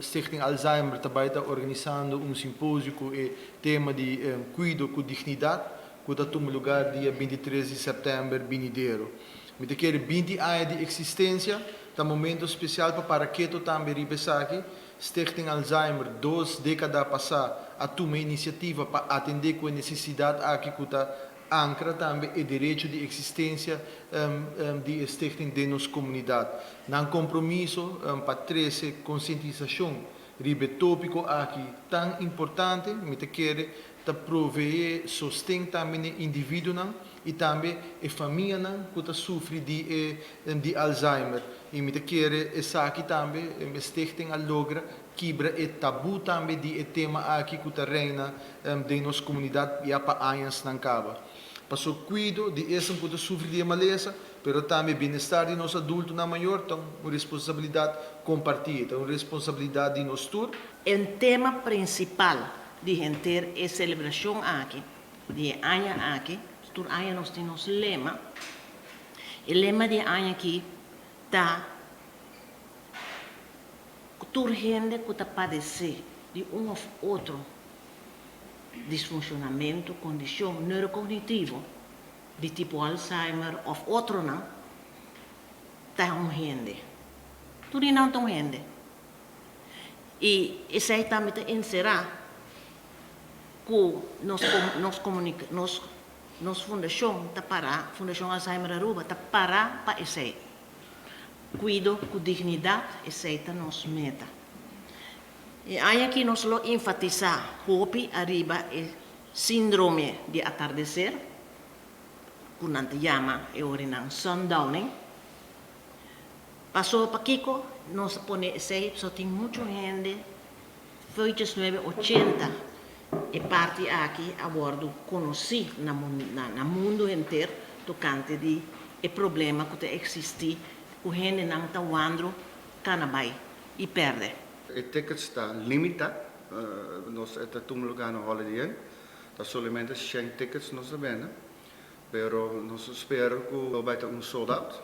Stichting Alzheimer está organizando um simpósio com o tema de cuido com dignidade, que está tomando lugar dia 23 de setembro, vindouro. Me quer 20 anos de existência, é um momento especial para que tu também ribesar aqui. Stichting Alzheimer, 2 décadas passadas, a tomar iniciativa para atender com a necessidade aqui que está ancra também o direito de existência de Stichting de nossa comunidade. Num compromisso para trazer conscientização sobre tópico aqui tão importante, me quer prover sustento também no indivíduo e também a família que sofre de Alzheimer. E me quer essa aqui também, Stichting logra quebra o tabu também de tema aqui que reina de nossa comunidade e para anos não acaba. Passou cuido de esse que sofre de maleza, mas também bem-estar de nosso adulto na maior, então uma responsabilidade compartilhada, uma responsabilidade de nós todos. O tema principal de ter a celebração aqui, de ano aqui, todo ano nós temos lema. O lema de ano aqui está toda gente que está padecendo de ou outro disfuncionamento, condição neurocognitiva de tipo Alzheimer ou outro não, está um gente. Tudo não está um gente. E isso aí também está encerrar que nossa fundação está parar, Fundação Alzheimer Aruba está parar para isso aí. Cuido com dignidade, isso aí está nossa meta. E aí aqui nós lo enfatizar hopi arriba o síndrome de atardecer, que nós chama o sundowning. Passou para Kiko, nós põe sei, só tem muita gente, feitos 980, e parte aqui a bordo conheci no mundo inteiro tocante de problema que existe, que gente não está wandro, canabai e perde. O ticket está limitado, nós estamos lugar no Holiday Inn, está somente 100 tickets nós vemos, mas nós esperamos que vai ter sold out.